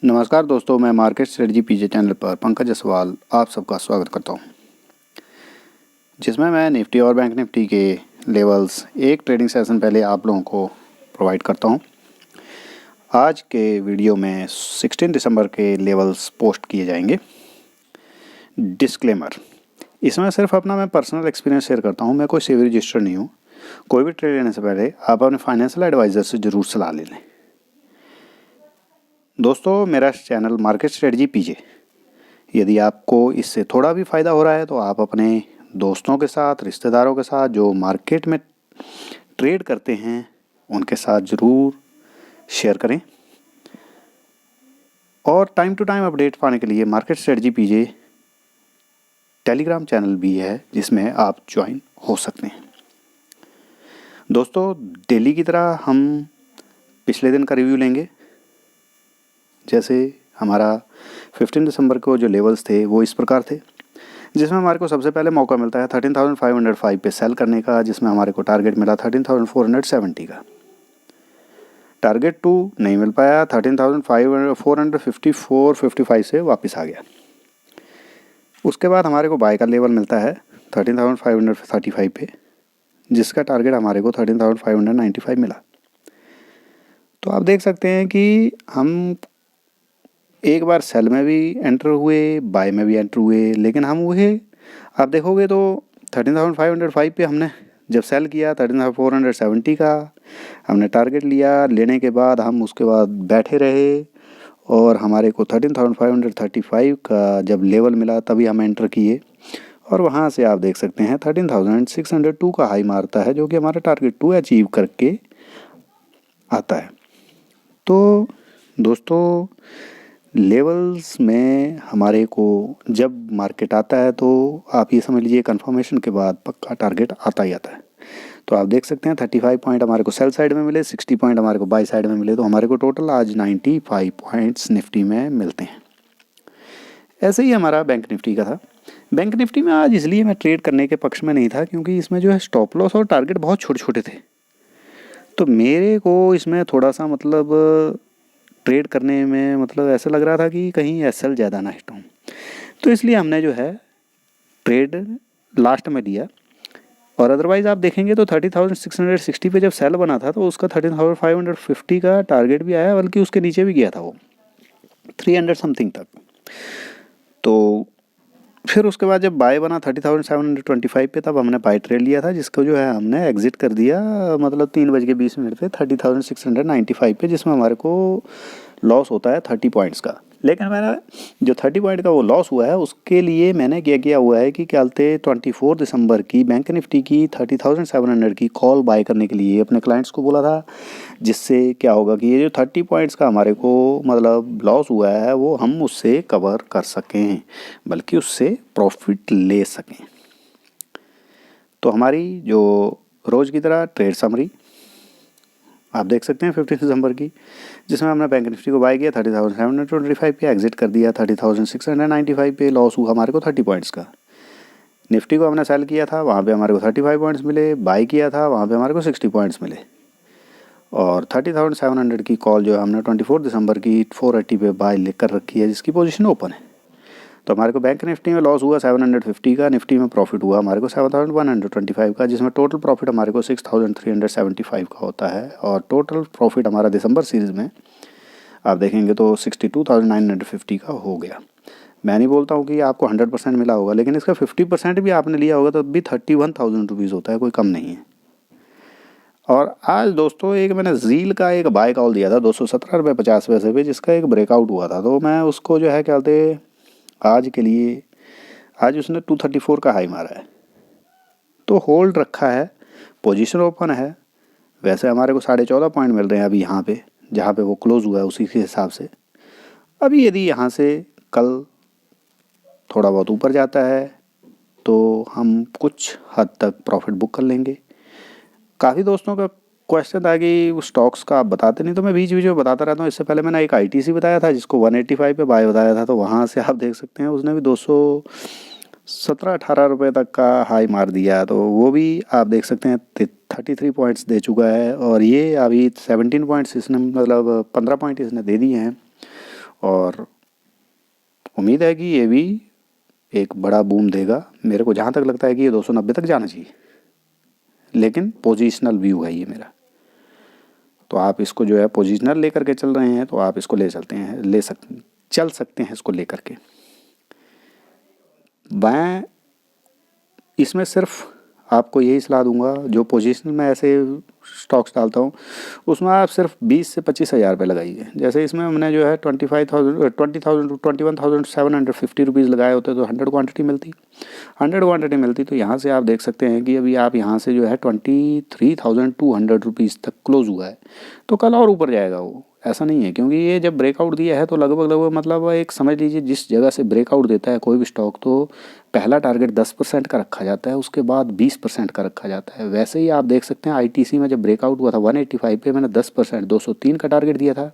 नमस्कार दोस्तों, मैं मार्केट स्ट्रेटजी पीजे चैनल पर पंकज जायसवाल आप सबका स्वागत करता हूं, जिसमें मैं निफ्टी और बैंक निफ्टी के लेवल्स एक ट्रेडिंग सेशन पहले आप लोगों को प्रोवाइड करता हूं। आज के वीडियो में 16 दिसंबर के लेवल्स पोस्ट किए जाएंगे। डिस्क्लेमर, इसमें सिर्फ अपना मैं पर्सनल एक्सपीरियंस शेयर करता हूं। मैं कोई सेबी रजिस्टर नहीं हूँ। कोई भी ट्रेड लेने से पहले आप अपने फाइनेंशियल एडवाइज़र से ज़रूर सलाह ले लें। दोस्तों, मेरा चैनल मार्केट स्ट्रेटजी पीजे, यदि आपको इससे थोड़ा भी फ़ायदा हो रहा है तो आप अपने दोस्तों के साथ, रिश्तेदारों के साथ जो मार्केट में ट्रेड करते हैं उनके साथ ज़रूर शेयर करें। और टाइम टू टाइम अपडेट पाने के लिए मार्केट स्ट्रेटजी पीजे टेलीग्राम चैनल भी है, जिसमें आप ज्वाइन हो सकते हैं। दोस्तों, डेली की तरह हम पिछले दिन का रिव्यू लेंगे। जैसे हमारा 15 दिसंबर को जो लेवल्स थे वो इस प्रकार थे, जिसमें हमारे को सबसे पहले मौका मिलता है 13,505 पे सेल करने का, जिसमें हमारे को टारगेट मिला 13,470 का। टारगेट 2 नहीं मिल पाया, 13,454-55 से वापस आ गया। उसके बाद हमारे को बाय का लेवल मिलता है 13,535 पे, जिसका टारगेट हमारे को 13,595 मिला। तो आप देख सकते हैं कि हम एक बार सेल में भी एंटर हुए, बाय में भी एंटर हुए, लेकिन हम वही आप देखोगे तो 13,505 पे हमने जब सेल किया 13,470 का हमने टारगेट लिया। लेने के बाद हम उसके बाद बैठे रहे और हमारे को 13,535 का जब लेवल मिला तभी हम एंटर किए, और वहाँ से आप देख सकते हैं 13,602 का हाई मारता है, जो कि हमारा टारगेट 2 अचीव करके आता है। तो दोस्तों, लेवल्स में हमारे को जब मार्केट आता है तो आप ये समझ लीजिए कंफर्मेशन के बाद पक्का टारगेट आता ही आता है। तो आप देख सकते हैं 35 पॉइंट हमारे को सेल साइड में मिले, 60 पॉइंट हमारे को बाई साइड में मिले, तो हमारे को टोटल आज 95 पॉइंट्स निफ्टी में मिलते हैं। ऐसे ही हमारा बैंक निफ्टी का था। बैंक निफ्टी में आज इसलिए मैं ट्रेड करने के पक्ष में नहीं था क्योंकि इसमें जो है स्टॉप लॉस और टारगेट बहुत छोटे छोटे थे। तो मेरे को इसमें थोड़ा सा ट्रेड करने में ऐसा लग रहा था कि कहीं एसएल ज़्यादा ना हिट हो, तो इसलिए हमने जो है ट्रेड लास्ट में लिया। और अदरवाइज़ आप देखेंगे तो 30,660 पे जब सेल बना था तो उसका 13,550 का टारगेट भी आया, बल्कि उसके नीचे भी गया था वो 300 समथिंग तक। तो फिर उसके बाद जब बाय बना 30,725 पे, तब हमने बाय ट्रेड लिया था, जिसको जो है हमने एग्जिट कर दिया 3:20 पे 30,695 पे, जिसमें हमारे को लॉस होता है 30 पॉइंट्स का। लेकिन मैंने जो 30 पॉइंट का वो लॉस हुआ है उसके लिए मैंने क्या किया हुआ है कि क्या बोलते 24 दिसंबर की बैंक निफ्टी की 30,700 की कॉल बाय करने के लिए अपने क्लाइंट्स को बोला था, जिससे क्या होगा कि ये जो 30 पॉइंट्स का हमारे को लॉस हुआ है वो हम उससे कवर कर सकें, बल्कि उससे प्रॉफिट ले सकें। तो हमारी जो रोज़ की तरह ट्रेड समरी आप देख सकते हैं 15 दिसंबर की, जिसमें हमने बैंक निफ्टी को बाय किया 30,725 पे, एग्जिट कर दिया 30,695 पे, लॉस हुआ हमारे को 30 पॉइंट्स का। निफ्टी को हमने सेल किया था, वहाँ पे हमारे को 35 पॉइंट्स मिले, बाय किया था वहाँ पे हमारे को 60 पॉइंट्स मिले। और 30,700 की कॉल जो है हमने 24 दिसंबर की 480 पे बाय लेकर रखी है, जिसकी पोजीशन ओपन है। तो हमारे को बैंक निफ्टी में लॉस हुआ 750 का, निफ्टी में प्रॉफिट हुआ हमारे को 7,125 का, जिसमें टोटल प्रॉफिट हमारे को 6,375 का होता है। और टोटल प्रॉफिट हमारा दिसंबर सीरीज़ में आप देखेंगे तो 62,950 का हो गया। मैं नहीं बोलता हूँ कि आपको 100% मिला होगा, लेकिन इसका 50% भी आपने लिया होगा तो भी 31,000 रुपीज़ होता है, कोई कम नहीं है। और आज दोस्तों एक मैंने जील का एक बाय कॉल दिया था 217 रुपये 50 पैसे पे, जिसका एक ब्रेकआउट हुआ था, तो मैं उसको जो है क्या बोलते आज के लिए आज उसने 234 का हाई मारा है, तो होल्ड रखा है, पोजीशन ओपन है। वैसे हमारे को 14.5 पॉइंट मिल रहे हैं अभी यहाँ पे, जहाँ पे वो क्लोज़ हुआ है उसी के हिसाब से। अभी यदि यहाँ से कल थोड़ा बहुत ऊपर जाता है तो हम कुछ हद तक प्रॉफिट बुक कर लेंगे। काफ़ी दोस्तों का क्वेश्चन था कि स्टॉक्स का आप बताते नहीं, तो मैं बीच बीच में बताता रहता हूँ। इससे पहले मैंने एक आईटीसी बताया था जिसको 185 पे बाय बताया था, तो वहाँ से आप देख सकते हैं उसने भी 217-18 रुपये तक का हाई मार दिया, तो वो भी आप देख सकते हैं 33 पॉइंट्स दे चुका है। और ये अभी 17 पॉइंट्स इसने 15 पॉइंट इसने दे दिए हैं, और उम्मीद है कि ये भी एक बड़ा बूम देगा। मेरे को जहाँ तक लगता है कि ये 290 तक जाना चाहिए, लेकिन पोजिशनल व्यू है ये मेरा। तो आप इसको जो है पोजिशनल लेकर के चल रहे हैं तो आप इसको चल सकते हैं इसको लेकर के। मैं इसमें सिर्फ आपको यही सलाह दूंगा, जो पोजीशनल में ऐसे स्टॉक्स डालता हूँ उसमें आप सिर्फ 20 से 25 हज़ार रुपये लगाइए। जैसे इसमें हमने जो है 21,750 रुपीज़ लगाए होते तो 100 क्वांटिटी मिलती। तो यहाँ से आप देख सकते हैं कि अभी आप यहाँ से जो है 23,200 रुपीज़ तक क्लोज हुआ है, तो कल और ऊपर जाएगा वो, ऐसा नहीं है। क्योंकि ये जब ब्रेकआउट दिया है तो लगभग मतलब एक समझ लीजिए जिस जगह से ब्रेकआउट देता है कोई भी स्टॉक, तो पहला टारगेट 10% का रखा जाता है, उसके बाद 20% का रखा जाता है। वैसे ही आप देख सकते हैं आईटीसी में जब ब्रेकआउट हुआ था 185 पे, मैंने 10% 203 का टारगेट दिया था।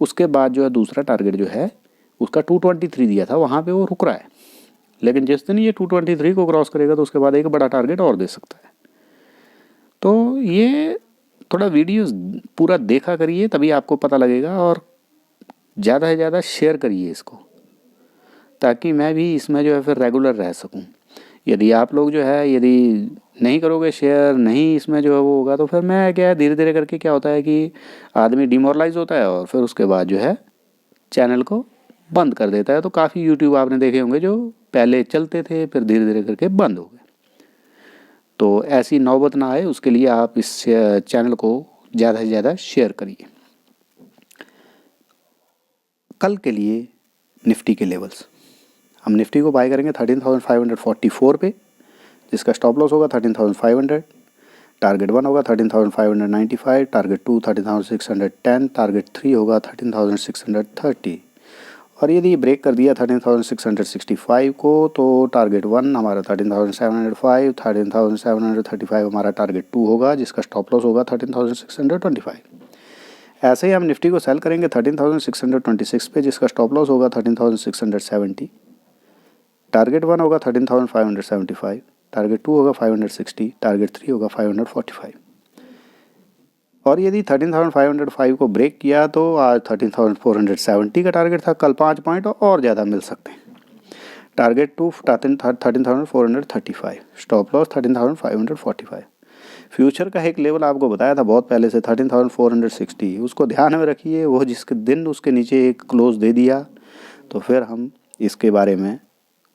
उसके बाद जो है दूसरा टारगेट जो है उसका 223 दिया था, वहाँ पे वो रुक रहा है। लेकिन जिस दिन ये 223 को क्रॉस करेगा तो उसके बाद एक बड़ा टारगेट और दे सकता है। तो ये थोड़ा वीडियो पूरा देखा करिए, तभी आपको पता लगेगा, और ज़्यादा से ज़्यादा शेयर करिए इसको, ताकि मैं भी इसमें जो है फिर रेगुलर रह सकूं। यदि आप लोग जो है यदि नहीं करोगे शेयर, नहीं इसमें जो है वो होगा, तो फिर मैं क्या है धीरे धीरे करके क्या होता है कि आदमी डिमोरलाइज होता है और फिर उसके बाद जो है चैनल को बंद कर देता है। तो काफ़ी यूट्यूब आपने देखे होंगे जो पहले चलते थे फिर धीरे धीरे करके बंद हो गए। तो ऐसी नौबत ना आए उसके लिए आप इस चैनल को ज़्यादा से ज़्यादा शेयर करिए। कल के लिए निफ्टी के लेवल्स, हम निफ्टी को बाय करेंगे 13,544 पे, जिसका स्टॉप लॉस होगा 13,500। टारगेट 1 होगा 13,595, टारगेट 2 13,610, टारगेट 3 होगा 13,630। और यदि ब्रेक कर दिया 13,665 को तो टारगेट 1 हमारा 13,705, 13,735 हमारा टारगेट 2 होगा, जिसका स्टॉप लॉस होगा 13,625। ऐसे ही हम निफ्टी को सेल करेंगे 13,626 पे, जिसका स्टॉप लॉस होगा 13,670। टारगेट 1 होगा 13,575, टारगेट 2 होगा 560, टारगेट 3 होगा 545। और यदि 13,505 को ब्रेक किया तो आज 13,470 का टारगेट था, कल 5 पॉइंट और ज़्यादा मिल सकते हैं। Target 2 13,435, stop loss 13,545। फ्यूचर का एक लेवल आपको बताया था बहुत पहले से 13,460, उसको ध्यान में रखिए। वो जिसके दिन उसके नीचे एक क्लोज दे दिया तो फिर हम इसके बारे में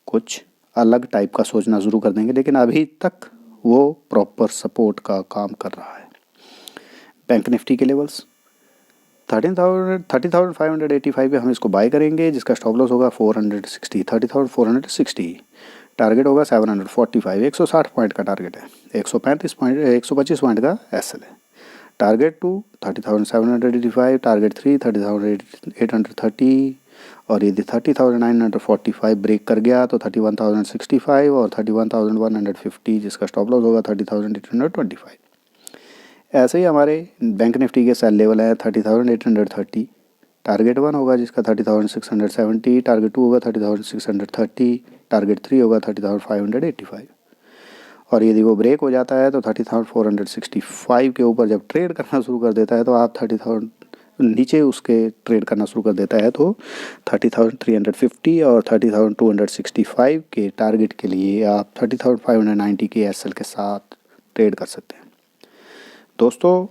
कुछ अलग टाइप का सोचना शुरू कर देंगे, लेकिन अभी तक वो प्रॉपर सपोर्ट का काम कर रहा है। बैंक निफ्टी के लेवल्स 30,585 पे हम इसको बाय करेंगे, जिसका स्टॉप लॉस होगा 30,460। टारगेट होगा 745, 160 पॉइंट का टारगेट है, 125 पॉइंट का एसएल है। Target 2 30,785, target 3 30,830। और यदि 30,945 ब्रेक कर गया तो 31,065 और 31,150, जिसका स्टॉप लॉस होगा 30,825। ऐसे ही हमारे बैंक निफ्टी के सेल लेवल है 30,830। टारगेट 1 होगा जिसका 30,670, टारगेट 2 होगा 30,630, टारगेट 3 होगा 30,585। और यदि वो ब्रेक हो जाता है तो 30,465 के ऊपर जब ट्रेड करना शुरू कर देता है तो आप 30,000 नीचे उसके ट्रेड करना शुरू कर देता है तो 30,350 और 30,265 के टारगेट के लिए आप 30,590 के एसएल के साथ ट्रेड कर सकते हैं। दोस्तों,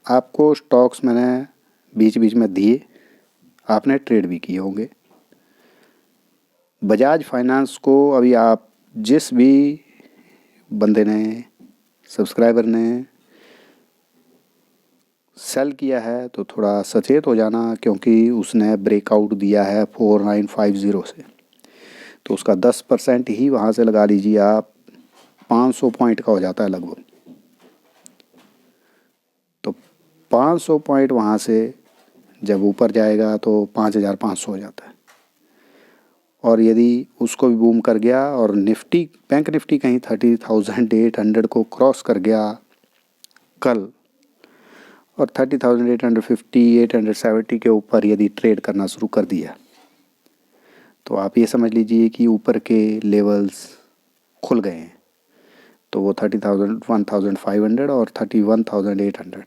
आपको स्टॉक्स मैंने बीच बीच में दिए, आपने ट्रेड भी किए होंगे। बजाज फाइनेंस को अभी आप जिस भी बंदे ने सब्सक्राइबर ने सेल किया है तो थोड़ा सचेत हो जाना, क्योंकि उसने ब्रेकआउट दिया है 4950 से, तो उसका 10% ही वहाँ से लगा लीजिए आप, 500 पॉइंट का हो जाता है लगभग। तो 500 पॉइंट वहाँ से जब ऊपर जाएगा तो 5,500 हो जाता है। और यदि उसको भी बूम कर गया और निफ्टी बैंक निफ्टी कहीं 30,800 को क्रॉस कर गया कल और 30,850 870 के ऊपर यदि ट्रेड करना शुरू कर दिया तो आप ये समझ लीजिए कि ऊपर के लेवल्स खुल गए हैं। तो वो 30,000 1,500 और 31,800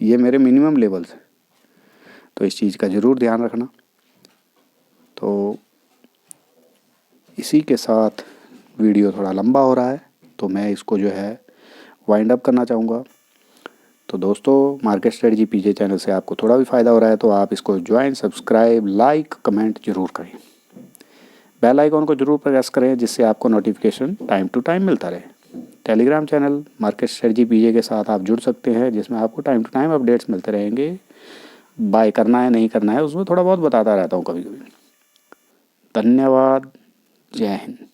ये मेरे मिनिमम लेवल्स हैं। तो इस चीज़ का ज़रूर ध्यान रखना। तो इसी के साथ वीडियो थोड़ा लंबा हो रहा है तो मैं इसको जो है वाइंड अप करना चाहूँगा। तो दोस्तों, मार्केट स्ट्रेटजी पीजे चैनल से आपको थोड़ा भी फ़ायदा हो रहा है तो आप इसको ज्वाइन, सब्सक्राइब, लाइक, कमेंट ज़रूर करें। बेल आइकॉन को ज़रूर प्रेस करें जिससे आपको नोटिफिकेशन टाइम टू टाइम मिलता रहे। टेलीग्राम चैनल मार्केट स्ट्रेटजी पीजे के साथ आप जुड़ सकते हैं जिसमें आपको टाइम टू टाइम अपडेट्स मिलते रहेंगे। बाय करना है नहीं करना है उसमें थोड़ा बहुत बताता रहता हूँ कभी कभी। धन्यवाद। जय हिंद।